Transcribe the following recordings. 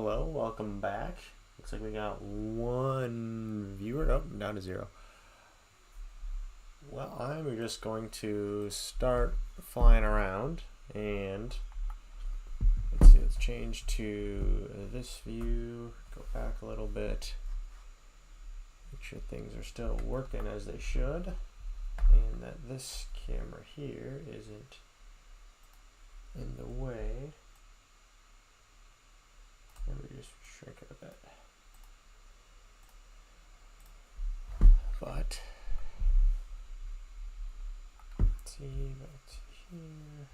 Hello, welcome back. Looks like we got one viewer. Nope, down to zero. Well, I'm just going to start flying around and let's see, let's change to this view, go back a little bit, make sure things are still working as they should, and that this camera here isn't in the way. Maybe just shrink it a bit. But let's see, back to here.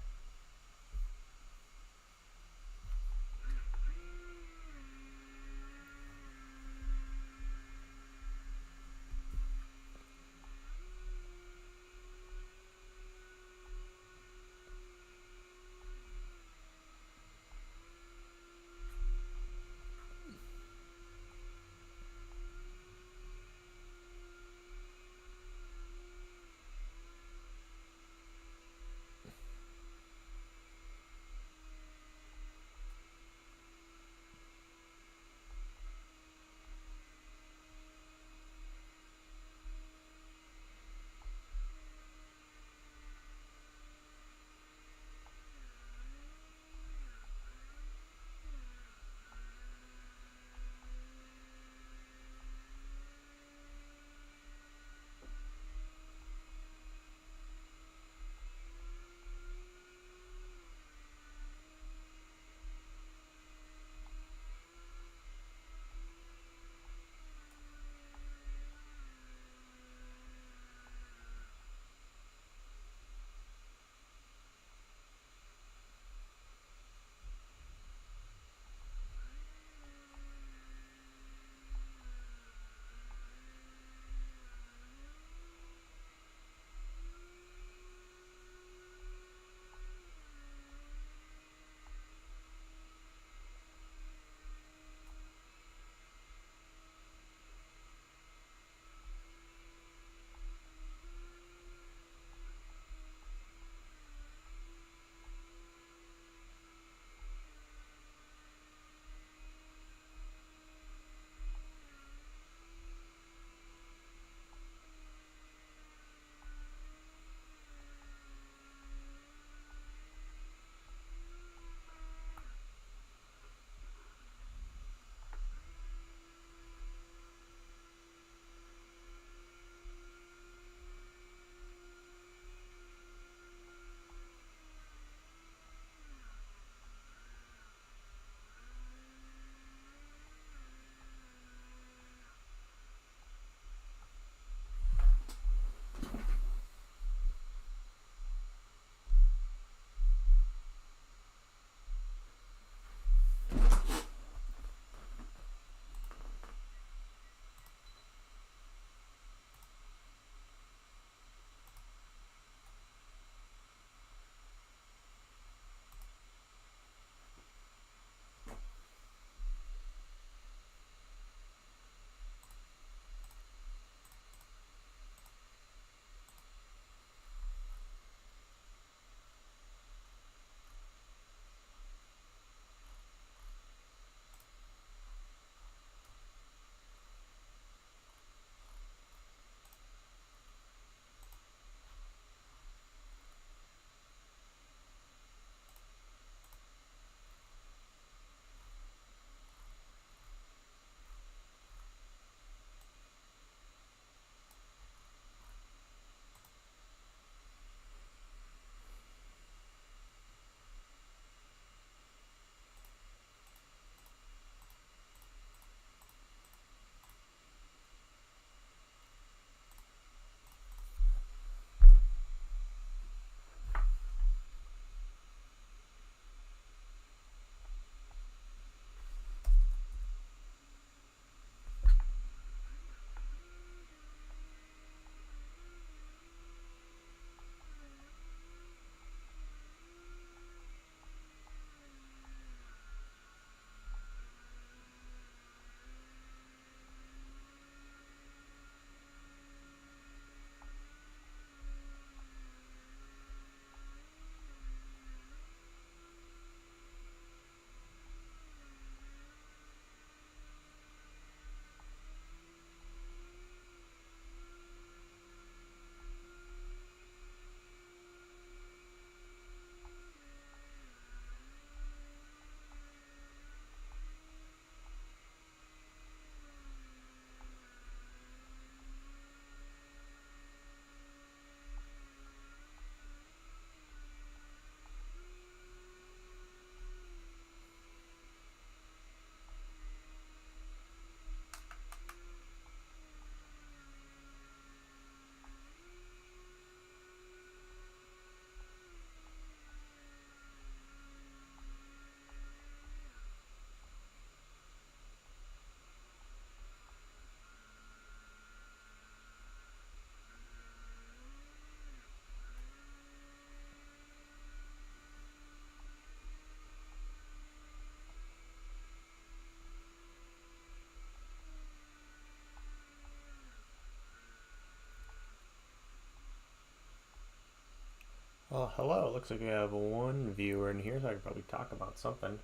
Well, hello. Looks like we have one viewer in here, so I can probably talk about something.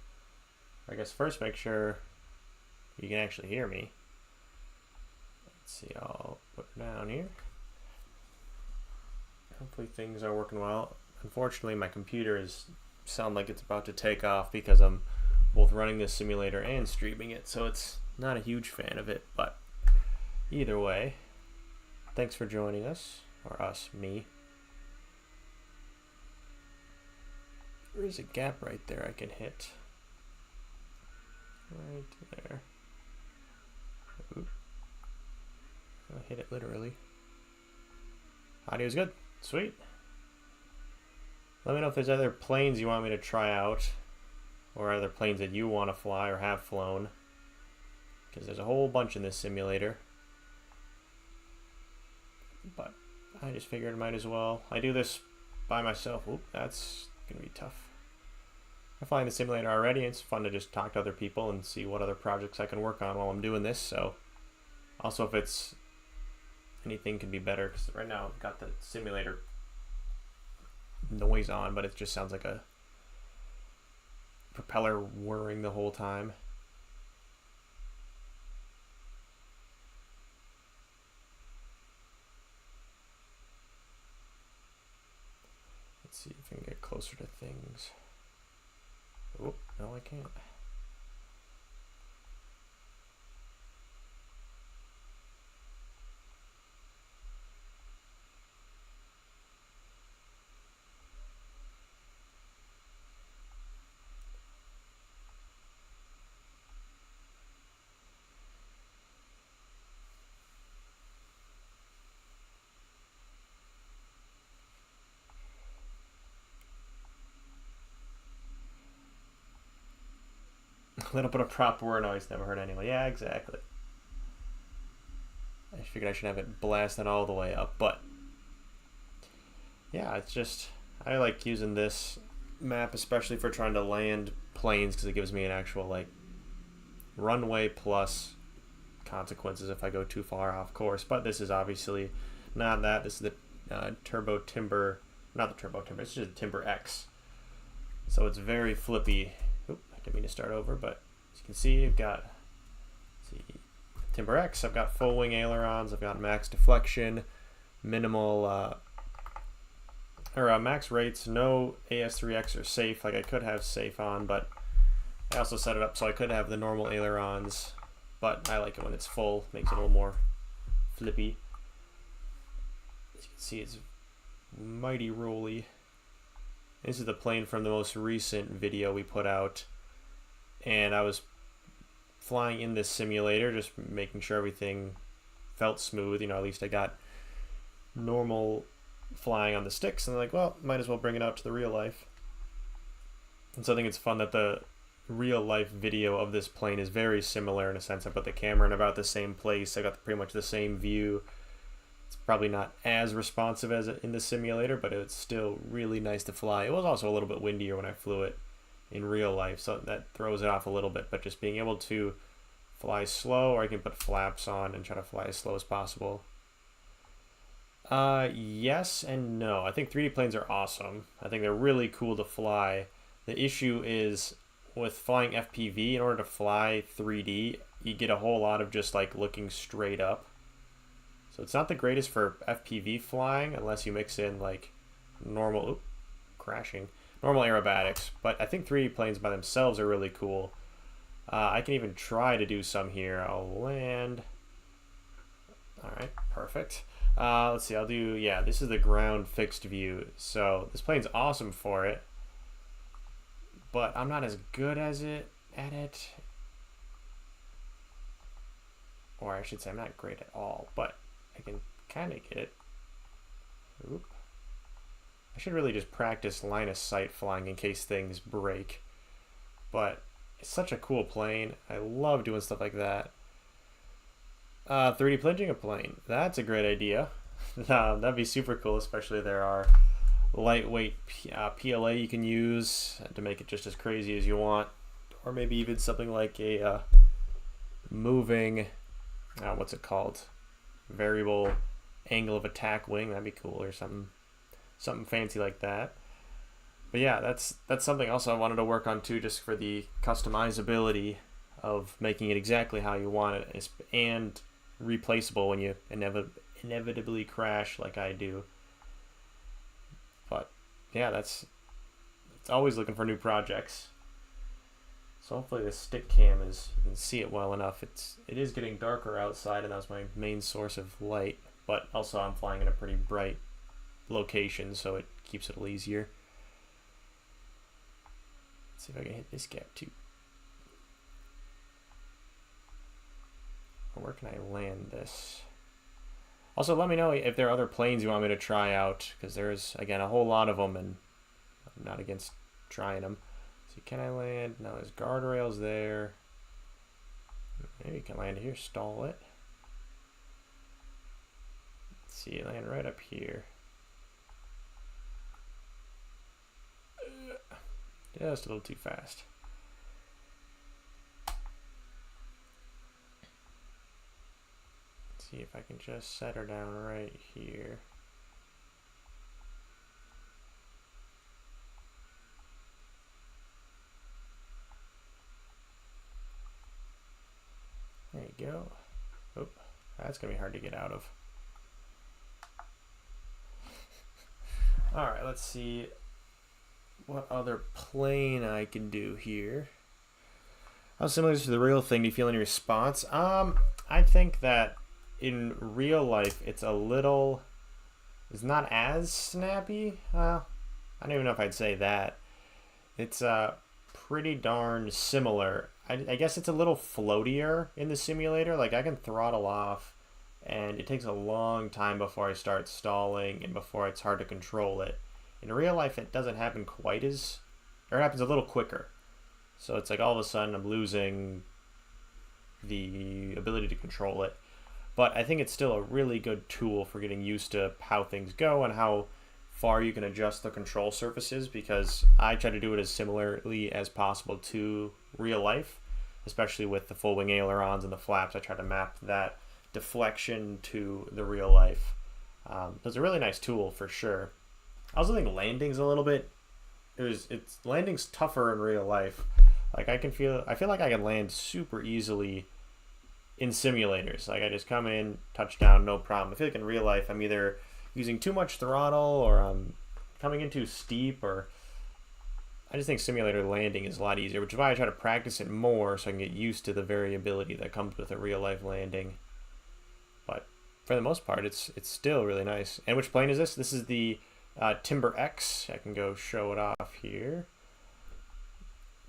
I guess first make sure you can actually hear me. Let's see, I'll put it down here. Hopefully things are working well. Unfortunately, my computer is sound like it's about to take off because I'm both running this simulator and streaming it, so it's not a huge fan of it, but either way, thanks for joining us, or us, me. There is a gap right there I can hit. Right there. Ooh. I'll hit it literally. Audio's good. Sweet. Let me know if there's other planes you want me to try out, or other planes that you want to fly or have flown, because there's a whole bunch in this simulator. But I just figured I might as well. I do this by myself. Oop, that's gonna be tough. I fly in the simulator already. It's fun to just talk to other people and see what other projects I can work on while I'm doing this. So also if it's anything can be better, because right now I've got the simulator noise on, but it just sounds like a propeller whirring the whole time. Let's see if I can get closer to things. Oh, no, I can't. A little bit of prop war noise never hurt anyone. Yeah, exactly. I figured I should have it blasted all the way up, but yeah, it's just, I like using this map especially for trying to land planes, because it gives me an actual like runway plus consequences if I go too far off course. But this is obviously not that. This is the Turbo Timber, not the Turbo Timber, it's just Timber X. So it's very flippy. Oop, I didn't mean to start over, but as you can see, I've got, Timber X, I've got full wing ailerons, I've got max deflection, minimal, max rates, no AS3X or safe. Like I could have safe on, but I also set it up so I could have the normal ailerons, but I like it when it's full, makes it a little more flippy. As you can see, it's mighty rolly. This is the plane from the most recent video we put out, and I was flying in this simulator, just making sure everything felt smooth. You know, at least I got normal flying on the sticks, and like, well, might as well bring it out to the real life. And so I think it's fun that the real life video of this plane is very similar in a sense. I put the camera in about the same place. I got pretty much the same view. It's probably not as responsive as in the simulator, but it's still really nice to fly. It was also a little bit windier when I flew it in real life, so that throws it off a little bit. But just being able to fly slow, or I can put flaps on and try to fly as slow as possible. Yes and no. I think 3D planes are awesome. I think they're really cool to fly. The issue is with flying FPV, in order to fly 3D, you get a whole lot of just like looking straight up. So it's not the greatest for FPV flying unless you mix in like normal, normal aerobatics. But I think 3D planes by themselves are really cool. I can even try to do some here. I'll land. All right, perfect. Let's see, I'll do, yeah, this is the ground fixed view. So this plane's awesome for it, but I'm not as good at it. Or I should say I'm not great at all, but I can kind of get it. Oop. I should really just practice line of sight flying in case things break. But it's such a cool plane. I love doing stuff like that. 3D pledging a plane. That's a great idea. That'd be super cool, especially there are lightweight PLA you can use to make it just as crazy as you want. Or maybe even something like a moving, what's it called? Variable angle of attack wing. That'd be cool, or something fancy like that. But yeah, that's something else I wanted to work on too, just for the customizability of making it exactly how you want it, and replaceable when you inevitably crash like I do. But yeah, it's always looking for new projects. So hopefully the stick cam is, you can see it well enough. It is getting darker outside, and that's my main source of light. But also I'm flying in a pretty bright location, so it keeps it a little easier. Let's see if I can hit this gap too. Or where can I land this? Also, let me know if there are other planes you want me to try out, because there's, again, a whole lot of them, and I'm not against trying them. So can I land? No, there's guardrails there. Maybe you can land here, stall it. Let's see, land right up here. Just a little too fast. Let's see if I can just set her down right here. There you go. Oh, that's gonna be hard to get out of. All right, let's see what other plane I can do here. How similar to the real thing? Do you feel any response? I think that in real life it's not as snappy. I don't even know if I'd say that. It's pretty darn similar. I guess it's a little floatier in the simulator. Like, I can throttle off and it takes a long time before I start stalling and before it's hard to control it. In real life it doesn't happen quite as, or it happens a little quicker. So it's like all of a sudden I'm losing the ability to control it. But I think it's still a really good tool for getting used to how things go and how far you can adjust the control surfaces, because I try to do it as similarly as possible to real life, especially with the full wing ailerons and the flaps. I try to map that deflection to the real life. It's a really nice tool for sure. I also think landing's a little bit, landing's tougher in real life. Like, I feel like I can land super easily in simulators. Like, I just come in, touchdown, no problem. I feel like in real life I'm either using too much throttle or I'm coming in too steep, or I just think simulator landing is a lot easier, which is why I try to practice it more so I can get used to the variability that comes with a real life landing. But for the most part, it's still really nice. And which plane is this? This is the Timber X. I can go show it off here.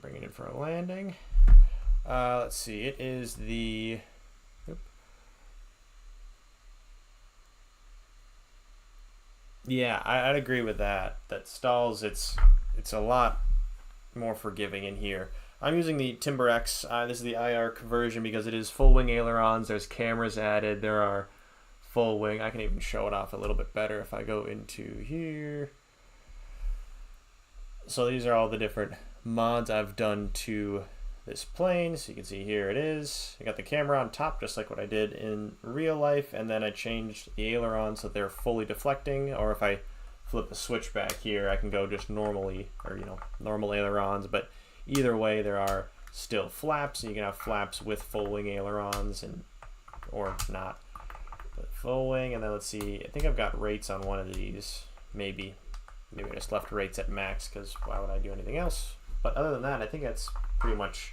Bring it in for a landing. Let's see. It is the. Yeah, I'd agree with that. That stalls, it's a lot more forgiving in here. I'm using the Timber X. This is the IR conversion because it is full wing ailerons. There's cameras added. There are full wing. I can even show it off a little bit better if I go into here. So these are all the different mods I've done to this plane. So you can see here it is. I got the camera on top just like what I did in real life, and then I changed the ailerons so they're fully deflecting, or if I flip the switch back here I can go just normally, or normal ailerons, but either way there are still flaps, and you can have flaps with full wing ailerons and or not. But full wing, and then let's see, I think I've got rates on one of these. Maybe I just left rates at max because why would I do anything else? But other than that, I think that's pretty much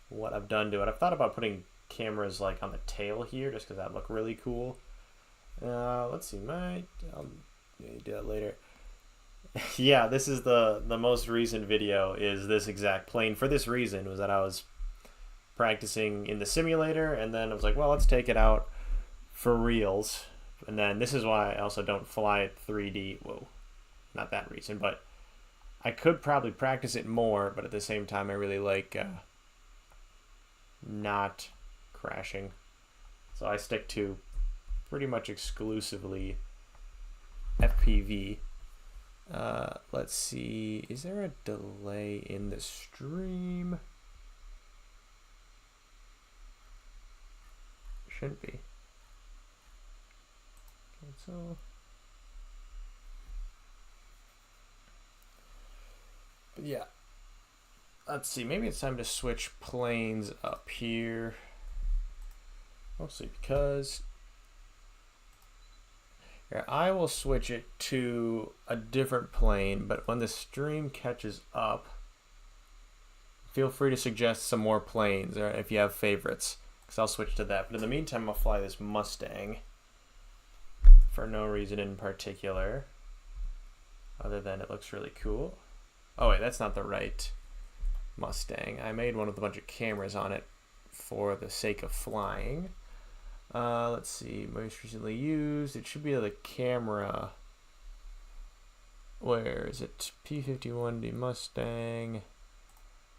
what I've done to it. I've thought about putting cameras like on the tail here just because that'd look really cool. Let's see, I'll do that later. Yeah, this is the most recent video, is this exact plane. For this reason, was that I was practicing in the simulator, and then I was like, well, let's take it out for reals. And then this is why I also don't fly it 3D. Whoa, not that reason, but I could probably practice it more, but at the same time I really like not crashing. So I stick to pretty much exclusively FPV. Let's see, is there a delay in the stream? Shouldn't be. Cancel. But yeah, let's see, maybe it's time to switch planes up here. Mostly because here, I will switch it to a different plane, but when the stream catches up, feel free to suggest some more planes or if you have favorites, because I'll switch to that. But in the meantime, I'll fly this Mustang for no reason in particular, other than it looks really cool. Oh wait, that's not the right Mustang. I made one with a bunch of cameras on it for the sake of flying. Let's see, most recently used. It should be the camera. Where is it? P51D Mustang.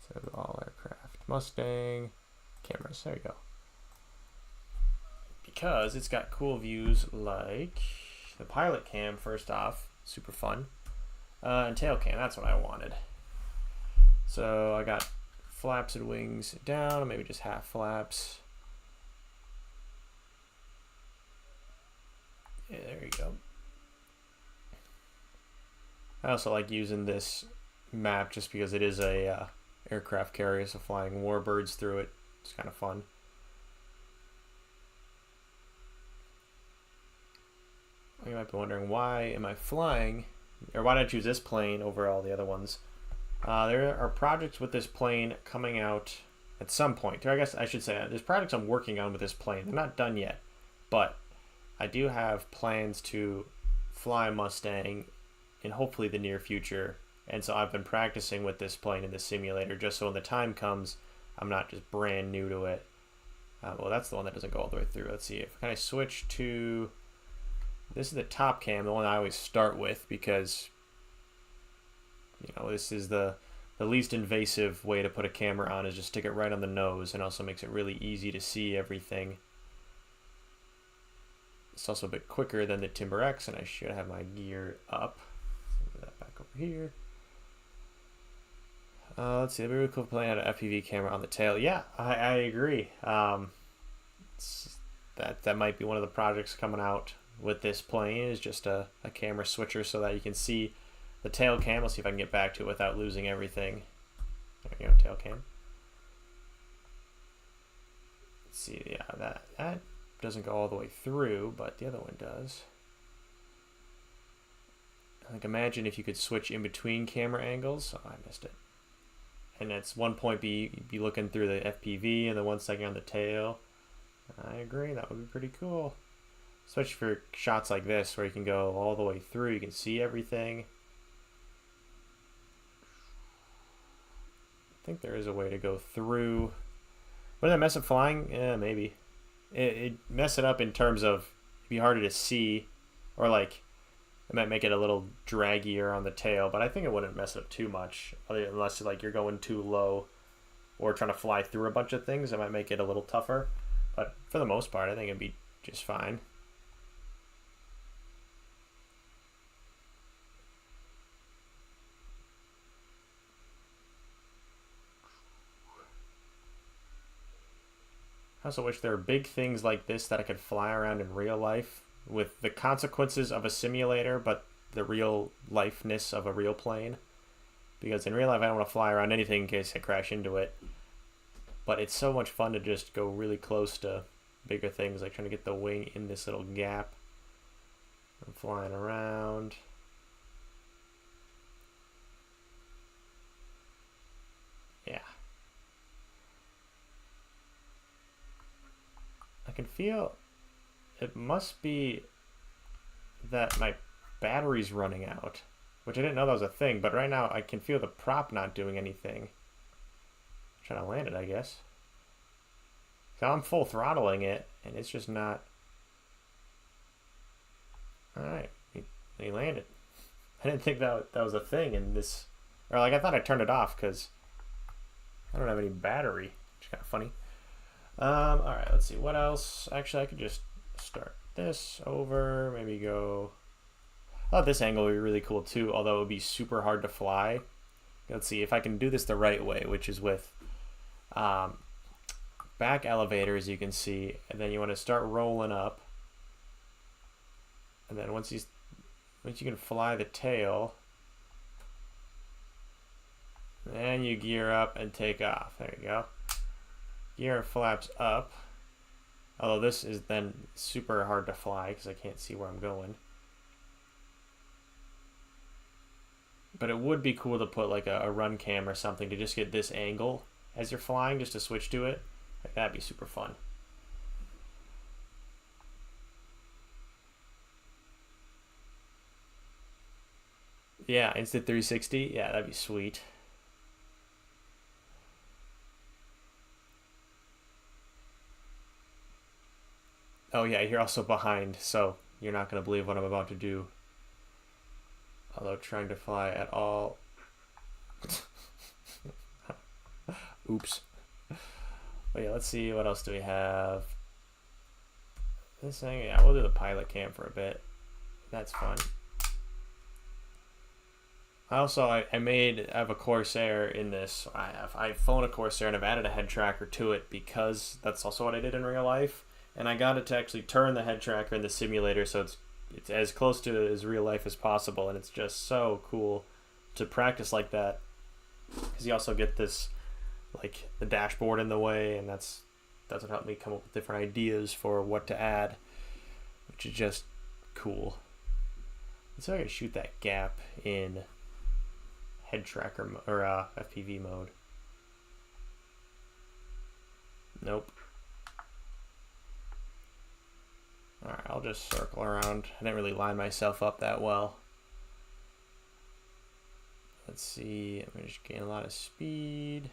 So all aircraft. Mustang. Cameras. There you go. Because it's got cool views like the pilot cam, first off. Super fun. And tail cam. That's what I wanted. So I got flaps and wings down. Maybe just half flaps. Yeah, there you go. I also like using this map just because it is a aircraft carrier, so flying warbirds through it, it's kind of fun. You might be wondering, why am I flying, or why did I choose this plane over all the other ones? There are projects with this plane coming out at some point. Or I guess I should say there's projects I'm working on with this plane. They're not done yet, but I do have plans to fly a Mustang in hopefully the near future, and so I've been practicing with this plane in the simulator just so when the time comes I'm not just brand new to it. Well, that's the one that doesn't go all the way through. Let's see, if I switch to, this is the top cam, the one I always start with, because you know this is the least invasive way to put a camera on, is just stick it right on the nose, and also makes it really easy to see everything. It's also a bit quicker than the Timber X, and I should have my gear up. Let's move that back over here. Let's see, it'd be really cool playing out an FPV camera on the tail. Yeah, I agree. That might be one of the projects coming out with this plane, is just a camera switcher so that you can see the tail cam. Let's see if I can get back to it without losing everything. There we go, tail cam. Let's see, yeah, that doesn't go all the way through, but the other one does. Like, imagine if you could switch in between camera angles. Oh, I missed it. And at one point be looking through the FPV and then 1 second on the tail. I agree, that would be pretty cool. Especially for shots like this where you can go all the way through, you can see everything. I think there is a way to go through. Would that mess up flying? Yeah, maybe. It mess it up in terms of it'd be harder to see, or like it might make it a little draggier on the tail, but I think it wouldn't mess it up too much, unless like you're going too low or trying to fly through a bunch of things. It might make it a little tougher, but for the most part I think it'd be just fine. I also wish there were big things like this that I could fly around in real life with the consequences of a simulator, but the real lifeness of a real plane. Because in real life, I don't want to fly around anything in case I crash into it. But it's so much fun to just go really close to bigger things, like trying to get the wing in this little gap. I'm flying around. Yeah. I can feel it must be that my battery's running out, which I didn't know that was a thing, but right now I can feel the prop not doing anything. I'm trying to land it, I guess. So I'm full throttling it, and it's just not. Alright, he landed. I didn't think that was a thing in this, or like I thought I turned it off because I don't have any battery, which is kind of funny. Alright, let's see, what else? Actually, I could just start this over, maybe go. I thought this angle would be really cool too, although it would be super hard to fly. Let's see if I can do this the right way, which is with back elevators, you can see, and then you want to start rolling up, and then once you can fly the tail, And you gear up and take off. There you go. Gear flaps up. Although this is then super hard to fly because I can't see where I'm going. But it would be cool to put like a run cam or something to just get this angle as you're flying, just to switch to it. Like, that'd be super fun. Yeah, instant 360. Yeah, that'd be sweet. Oh yeah, you're also behind, so you're not going to believe what I'm about to do. Although trying to fly at all... Oops. But yeah, let's see, what else do we have? This thing, yeah, we'll do the pilot cam for a bit. That's fun. Also, I have a Corsair in this. I've flown a Corsair and I've added a head tracker to it because that's also what I did in real life. And I got it to actually turn the head tracker in the simulator so it's as close to as real life as possible, and it's just so cool to practice like that because you also get this, like, the dashboard in the way, and that's what helped me come up with different ideas for what to add, which is just cool. Let's see if I can shoot that gap in head tracker or FPV mode. Nope. Alright, I'll just circle around. I didn't really line myself up that well. Let's see, I'm gonna just gain a lot of speed.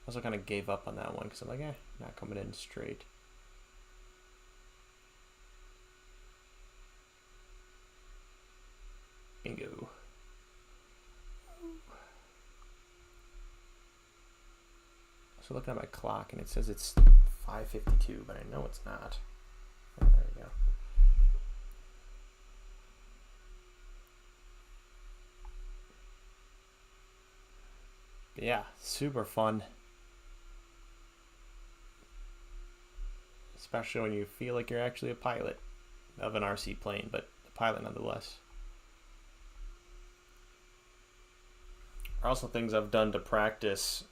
Also kind of gave up on that one because I'm like, not coming in straight. Bingo. So looking at my clock and it says it's 5:52, but I know it's not. Oh, there we go. But yeah, super fun. Especially when you feel like you're actually a pilot of an RC plane, but a pilot nonetheless. Also, things I've done to practice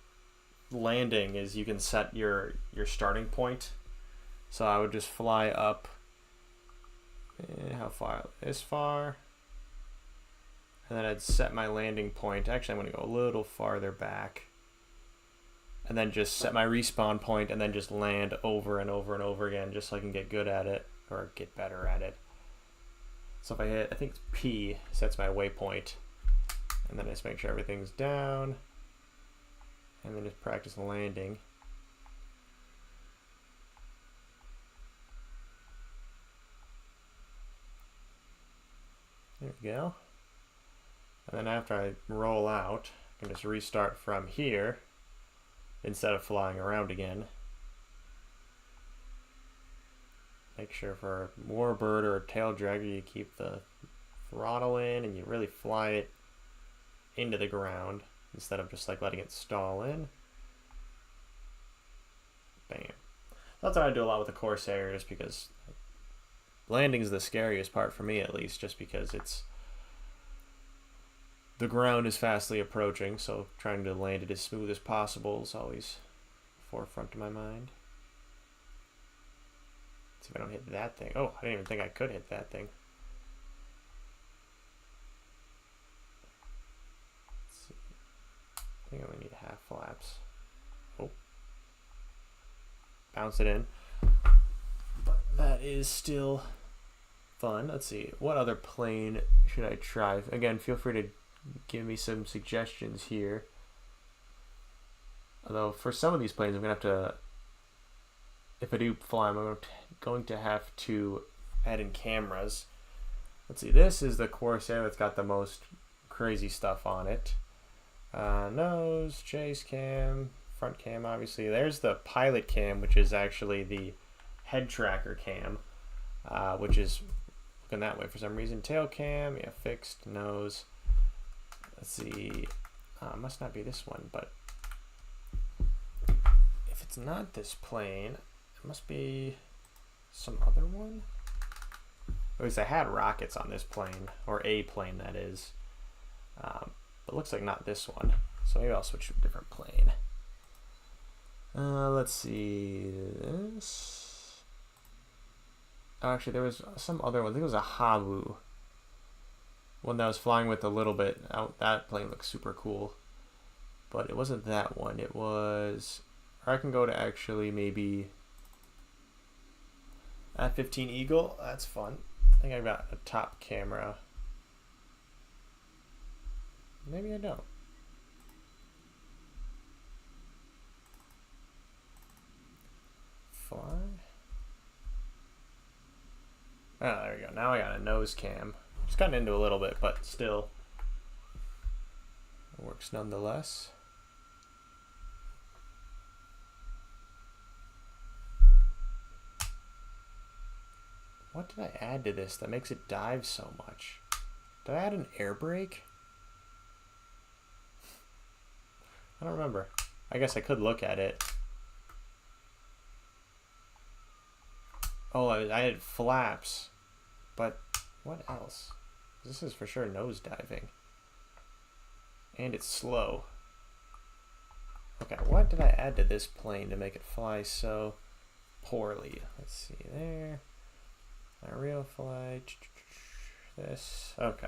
landing is you can set your starting point. So I would just fly up, how far? This far. And then I'd set my landing point. Actually, I'm going to go a little farther back. And then just set my respawn point and then just land over and over and over again just so I can get good at it or get better at it. So if I hit, I think it's P sets my waypoint. And then just make sure everything's down. And then just practice landing. There we go. And then after I roll out, I can just restart from here instead of flying around again. Make sure for warbird or tail dragger you keep the throttle in and you really fly it into the ground instead of just like letting it stall in. Bam. That's what I do a lot with the Corsair, just because landing is the scariest part for me, at least, just because it's the ground is fastly approaching, so trying to land it as smooth as possible is always forefront of my mind. Let's see if I don't hit that thing. Oh, I didn't even think I could hit that thing. Let's see. I think I only need half flaps. Oh. Bounce it in. But that is still fun. Let's see. What other plane should I try? Again, feel free to give me some suggestions here. Although for some of these planes, I'm going to have to, if I do fly, I'm going to have to add in cameras. Let's see, this is the Corsair that's got the most crazy stuff on it. Nose, chase cam, front cam, obviously. There's the pilot cam, which is actually the head tracker cam, which is looking that way for some reason. Tail cam, yeah, fixed, nose. Let's see, must not be this one, but if it's not this plane, it must be some other one. At least I had rockets on this plane, or a plane that is, but it looks like not this one. So maybe I'll switch to a different plane. Let's see this. Oh, actually, there was some other one. I think it was a Habu. One that I was flying with a little bit. That plane looks super cool. But it wasn't that one. It was... Or I can go to actually maybe... F-15 Eagle. That's fun. I think I've got a top camera. Maybe I don't. Fly. Oh, there we go. Now I got a nose cam. Just gotten into a little bit, but still. It works nonetheless. What did I add to this that makes it dive so much? Did I add an air brake? I don't remember. I guess I could look at it. Oh, I had flaps. But what else? This is for sure nose diving. And it's slow. Okay, what did I add to this plane to make it fly so poorly? Let's see there. My RealFlight. This. Okay.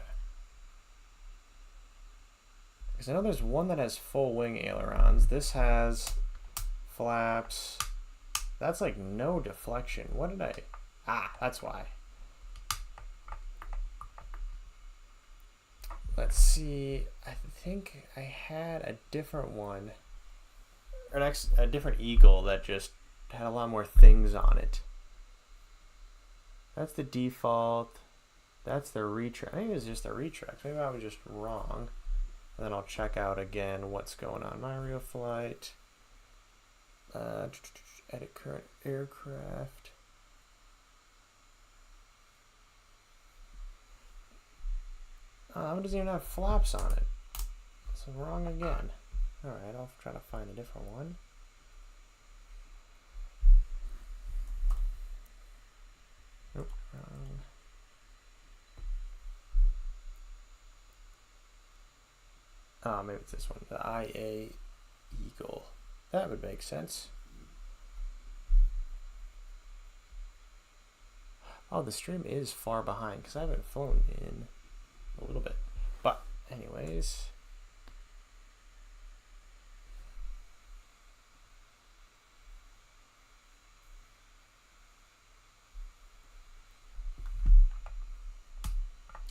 Because I know there's one that has full wing ailerons. This has flaps. That's like no deflection. What did I... Ah, that's why. Let's see. I think I had a different one. Or a different Eagle that just had a lot more things on it. That's the default. That's the retract. I think it was just a retract. Maybe I was just wrong. And then I'll check out again what's going on. My RealFlight. Edit current aircraft. It doesn't even have flaps on it. So wrong again. Alright, I'll try to find a different one. Nope, wrong. Maybe it's this one. The IA Eagle. That would make sense. Oh, the stream is far behind because I haven't flown in a little bit. But anyways.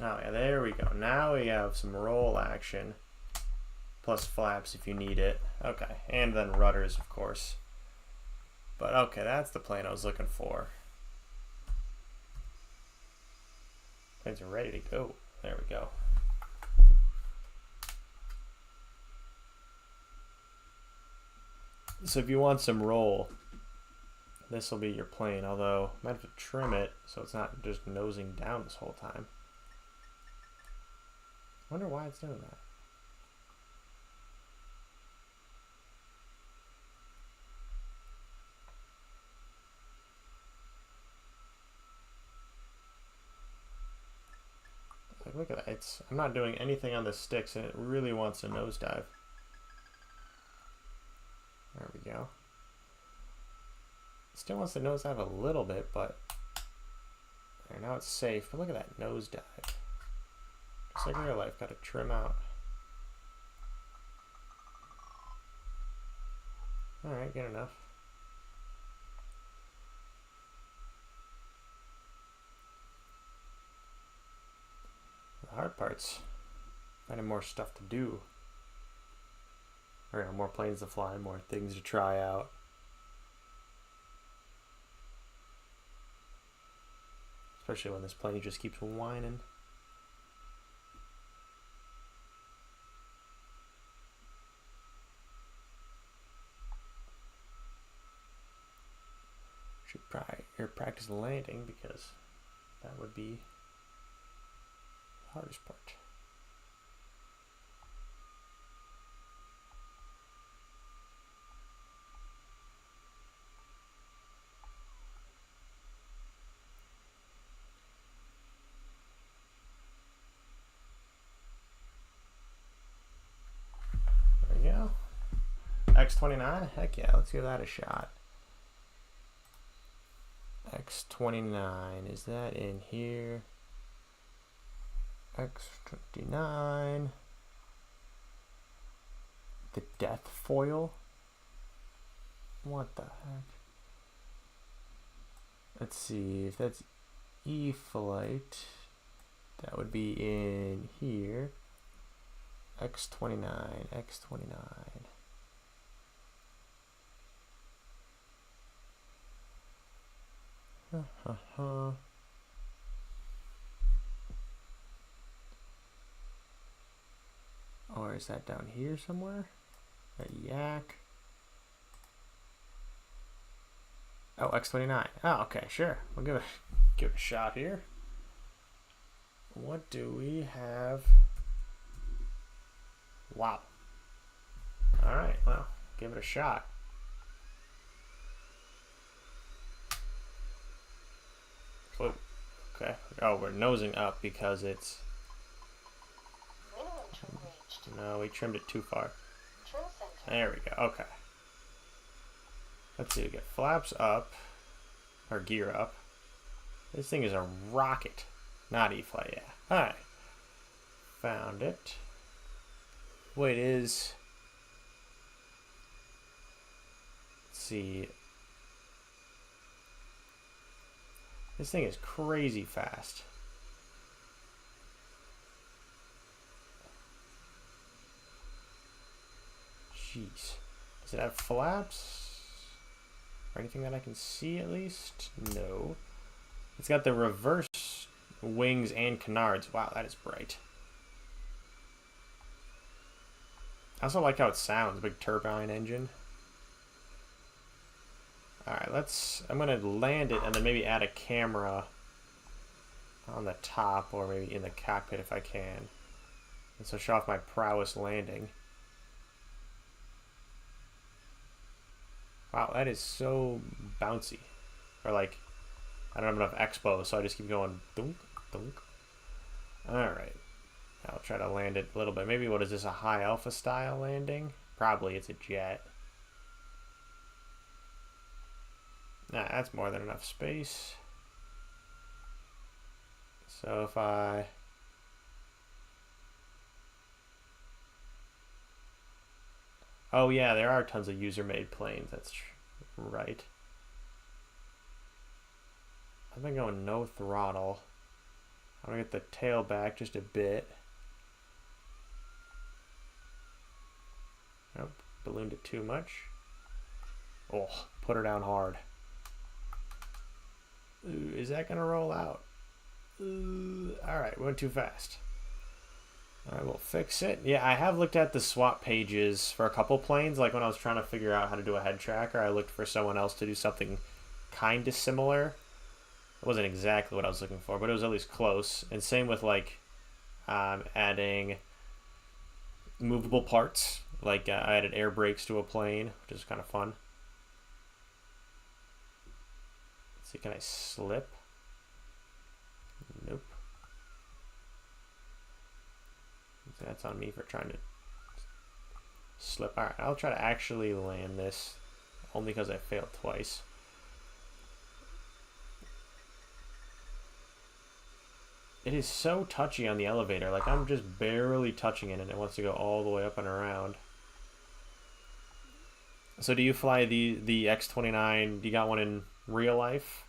Oh yeah, there we go. Now we have some roll action. Plus flaps if you need it. Okay, and then rudders, of course. But okay, that's the plane I was looking for. Planes are ready to go. There we go. So if you want some roll, this will be your plane, although I might have to trim it so it's not just nosing down this whole time. I wonder why it's doing that. Look at that. I'm not doing anything on the sticks and it really wants to nosedive. There we go. It still wants to nosedive a little bit, but there, now it's safe. But look at that nosedive. Just like real life, gotta trim out. Alright, good enough. The hard part's finding more stuff to do. Or you know, more planes to fly, more things to try out. Especially when this plane just keeps whining. Should practice landing because that would be the hardest part. There X29? Heck yeah, let's give that a shot. X29, is that in here? X29. The death foil? What the heck? Let's see if that's RealFlight. That would be in here. X29, X29. Or is that down here somewhere? A yak. Oh, X29. Oh, okay, sure. We'll give it a shot here. What do we have? Wow. All right, well, give it a shot. Whoa. Okay. Oh, we're nosing up because it's... No, we trimmed it too far. There we go. Okay. Let's see. We get flaps up, or gear up. This thing is a rocket, not RealFlight. Yeah. All right. Found it. Wait, is... Let's see. This thing is crazy fast. Jeez. Does it have flaps? Or anything that I can see at least? No. It's got the reverse wings and canards. Wow, that is bright. I also like how it sounds. Big turbine engine. Alright, I'm gonna land it and then maybe add a camera on the top or maybe in the cockpit if I can. And so show off my prowess landing. Wow, that is so bouncy. Or like, I don't have enough expo, so I just keep going dunk, dunk. Alright. I'll try to land it a little bit. Maybe, what is this, a high alpha style landing? Probably, it's a jet. Nah, that's more than enough space. So if I... Oh yeah, there are tons of user-made planes, that's right. I've been going no throttle. I'm gonna get the tail back just a bit. Nope, ballooned it too much. Oh, put her down hard. Ooh, is that gonna roll out? Alright, went too fast. Alright, we'll fix it. Yeah, I have looked at the swap pages for a couple planes. Like when I was trying to figure out how to do a head tracker, I looked for someone else to do something kind of similar. It wasn't exactly what I was looking for, but it was at least close. And same with like adding movable parts. Like I added air brakes to a plane, which is kind of fun. Let's see, can I slip? Nope. That's on me for trying to slip. Alright, I'll try to actually land this, only because I failed twice. It is so touchy on the elevator. Like, I'm just barely touching it, and it wants to go all the way up and around. So do you fly the X29? Do you got one in real life?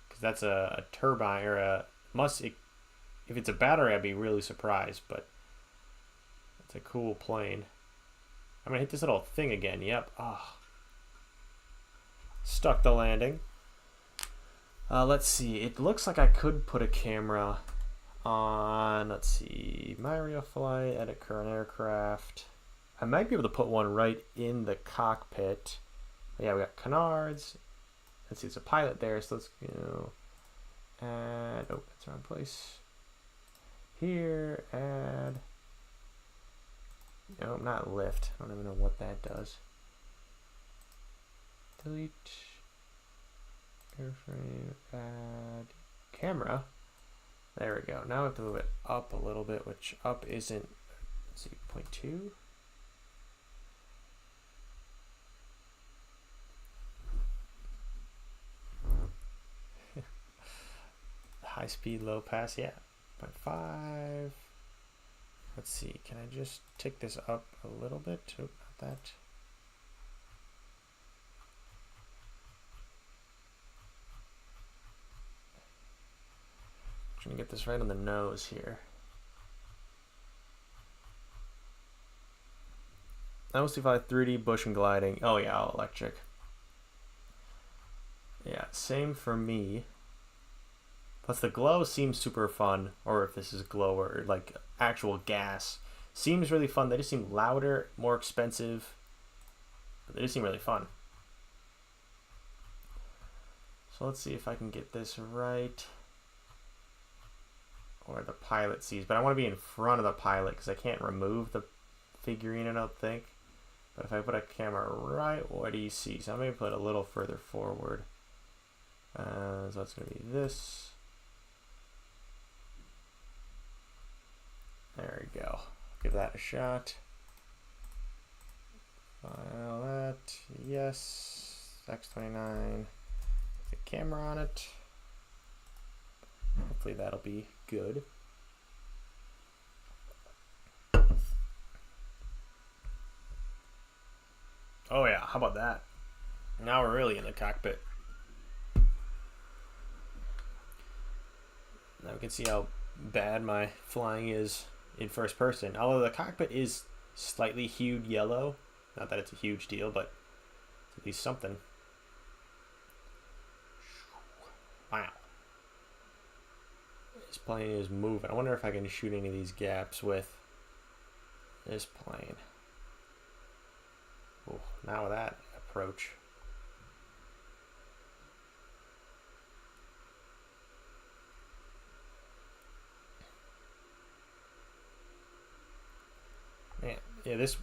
Because that's a turbine, or a... If it's a battery, I'd be really surprised, but it's a cool plane. I'm gonna hit this little thing again. Yep. Ah. Stuck the landing. Let's see. It looks like I could put a camera on, let's see, my RealFlight, edit current aircraft. I might be able to put one right in the cockpit. But yeah, we got canards. Let's see, it's a pilot there, so let's, add, oh, that's the wrong place. Here, add, no, not lift. I don't even know what that does. Delete, airframe, add, camera. There we go. Now we have to move it up a little bit, which up isn't, let's see, 0.2. high speed, low pass, yeah. 0.5. Let's see, can I just tick this up a little bit? Oh, not that. I'm trying to get this right on the nose here. LC5 3D bush and gliding. Oh yeah, all electric. Yeah, same for me. Plus the glow seems super fun, or if this is glow or like actual gas, seems really fun. They just seem louder, more expensive, but they just seem really fun. So let's see if I can get this right. Or the pilot sees, but I want to be in front of the pilot because I can't remove the figurine, I don't think. But if I put a camera right, what do you see? So I'm going to put a little further forward. So that's going to be this. There we go. Give that a shot. File that. Yes. X29. The camera on it. Hopefully that'll be good. Oh yeah, how about that? Now we're really in the cockpit. Now we can see how bad my flying is in first person. Although the cockpit is slightly hued yellow. Not that it's a huge deal, but it's at least something. Wow. This plane is moving. I wonder if I can shoot any of these gaps with this plane. Oh, now with that approach. Man, yeah, this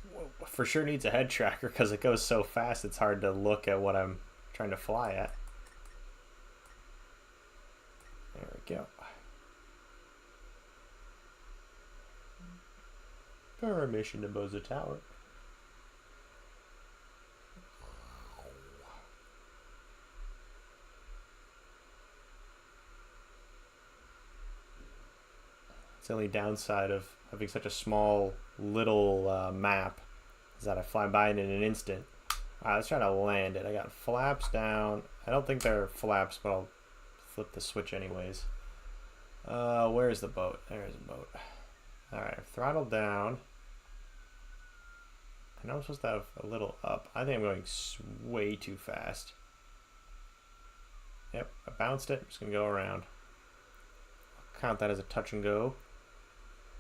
for sure needs a head tracker because it goes so fast it's hard to look at what I'm trying to fly at. There we go. Permission to Boza Tower. It's the only downside of having such a small little map is that I fly by it in an instant. Alright, let's try to land it. I got flaps down. I don't think they're flaps, but I'll flip the switch anyways. Where's the boat? There's a boat. Alright, throttle down. I know I'm supposed to have a little up. I think I'm going way too fast. Yep, I bounced it. I'm just going to go around. I'll count that as a touch and go.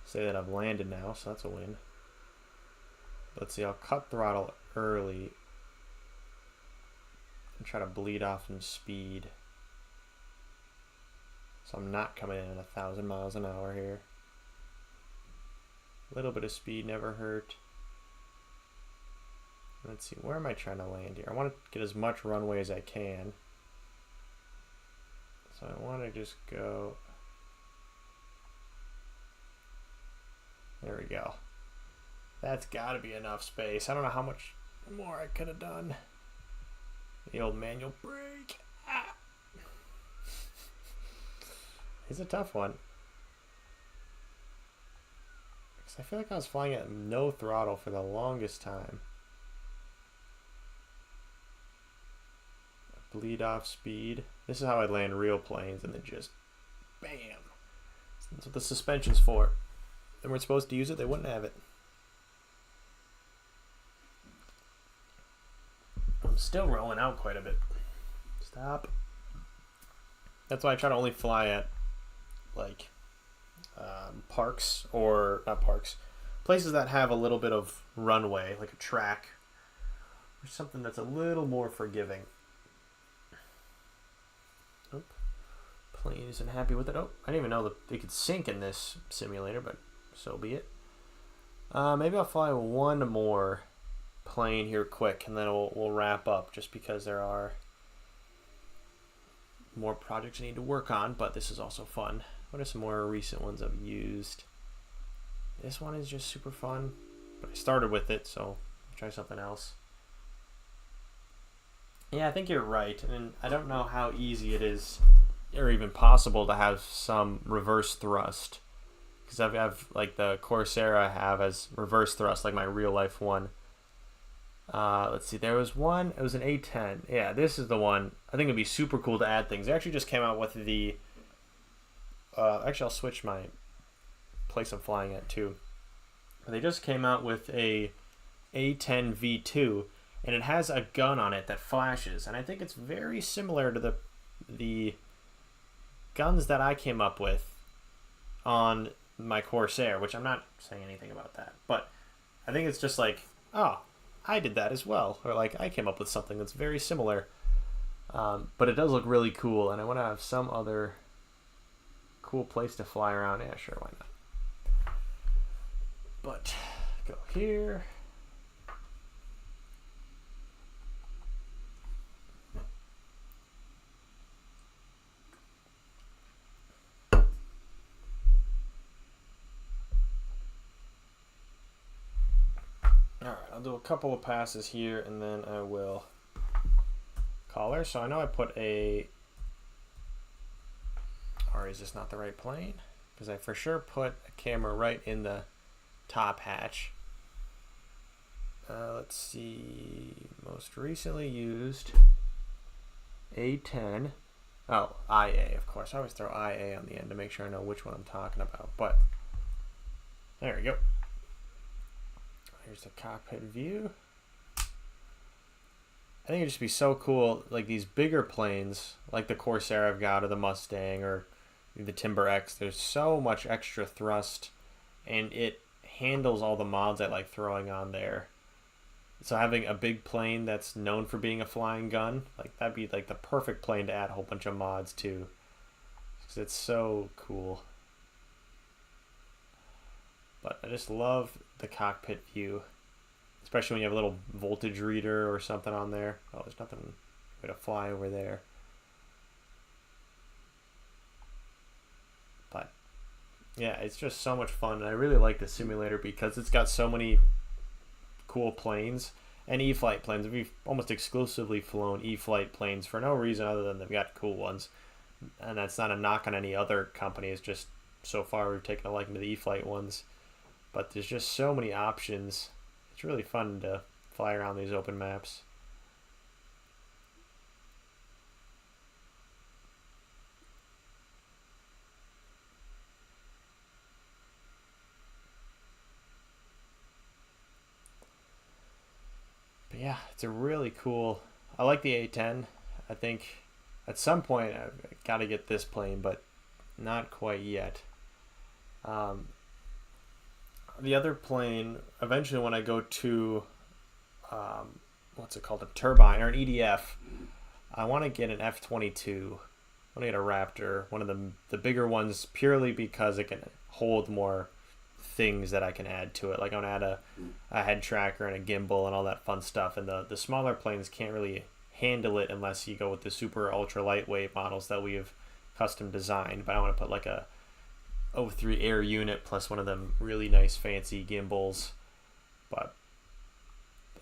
Say that I've landed now, so that's a win. Let's see, I'll cut throttle early and try to bleed off some speed. So I'm not coming in at 1,000 miles an hour here. A little bit of speed never hurt. Let's see, where am I trying to land here? I want to get as much runway as I can. So I want to just go... There we go. That's got to be enough space. I don't know how much more I could have done. The old manual brake. Ah. It's a tough one. Because I feel like I was flying at no throttle for the longest time. Bleed off speed. This is how I land real planes, and then just bam. That's what the suspension's for. They weren't supposed to use it, they wouldn't have it. I'm still rolling out quite a bit. Stop. That's why I try to only fly at like parks, or not parks, places that have a little bit of runway, like a track or something that's a little more forgiving. Oh, plane isn't happy with it. Oh, I didn't even know that it could sink in this simulator, but so be it. Maybe I'll fly one more plane here quick, and then we'll wrap up, just because there are more projects I need to work on, but this is also fun. What are some more recent ones I've used? This one is just super fun, but I started with it, so I'll try something else. Yeah, I think you're right, and I don't know how easy it is or even possible to have some reverse thrust, because I've like the Corsair I have as reverse thrust, like my real life one. Let's see, there was one, it was an A10. Yeah, this is the one. I think it'd be super cool to add things. They actually just came out with the, actually I'll switch my place I'm flying at too. They just came out with a A10 V2, and it has a gun on it that flashes, and I think it's very similar to the guns that I came up with on my Corsair, which I'm not saying anything about that, but I think it's just like, oh, I did that as well, or like I came up with something that's very similar. But it does look really cool, and I want to have some other cool place to fly around. Yeah, sure, why not? But go here. Alright, I'll do a couple of passes here and then I will call her. So I know I put a, or is this not the right plane? Because I for sure put a camera right in the top hatch. Let's see, most recently used A10. Oh, IA, of course. I always throw IA on the end to make sure I know which one I'm talking about. But there we go. Here's the cockpit view. I think it'd just be so cool, like these bigger planes, like the Corsair I've got, or the Mustang, or the Timber X. There's so much extra thrust, and it handles all the mods I like throwing on there. So having a big plane that's known for being a flying gun, like that'd be like the perfect plane to add a whole bunch of mods to, because it's so cool. But I just love the cockpit view, especially when you have a little voltage reader or something on there. Oh, there's nothing way to fly over there. But yeah, it's just so much fun, and I really like the simulator because it's got so many cool planes and E-Flight planes. We've almost exclusively flown E-Flight planes for no reason other than they've got cool ones, and that's not a knock on any other company. It's just so far we've taken a liking to the E-Flight ones. But there's just so many options. It's really fun to fly around these open maps. But yeah, it's a really cool, I like the A10. I think at some point I've got to get this plane, but not quite yet. The other plane, eventually when I go to, what's it called, a turbine or an EDF, I want to get an F-22. I want to get a Raptor, one of the bigger ones, purely because it can hold more things that I can add to it. Like I want to add a head tracker and a gimbal and all that fun stuff. And the smaller planes can't really handle it unless you go with the super ultra lightweight models that we have custom designed. But I want to put like a O3 air unit plus one of them really nice fancy gimbals,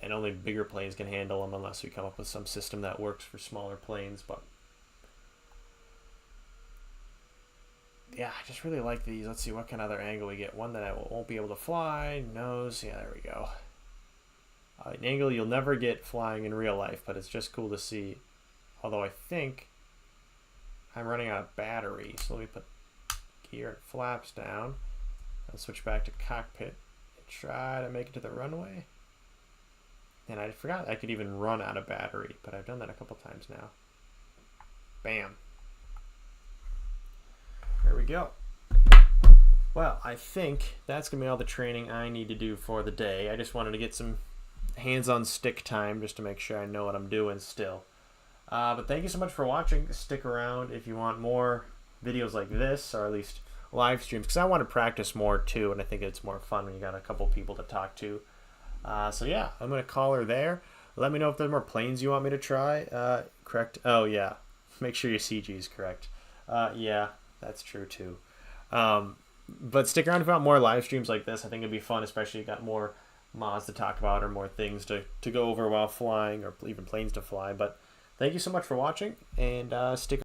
and only bigger planes can handle them unless we come up with some system that works for smaller planes. But yeah, I just really like these. Let's see what kind of other angle we get. One that I won't be able to fly. Nose, yeah, there we go. An angle you'll never get flying in real life, but it's just cool to see. Although I think I'm running out of battery, so let me put gear and flaps down. I'll switch back to cockpit and try to make it to the runway. And I forgot I could even run out of battery, but I've done that a couple times now. Bam. There we go. Well, I think that's going to be all the training I need to do for the day. I just wanted to get some hands-on stick time just to make sure I know what I'm doing still. But thank you so much for watching. Stick around if you want more videos like this, or at least live streams, because I want to practice more too, and I think it's more fun when you got a couple people to talk to. So yeah, I'm going to call her there. Let me know if there's more planes you want me to try. Correct? Oh yeah. Make sure your CG is correct. Yeah, that's true too. But stick around if you want more live streams like this. I think it'd be fun, especially if you got more mods to talk about or more things to go over while flying, or even planes to fly. But thank you so much for watching, and stick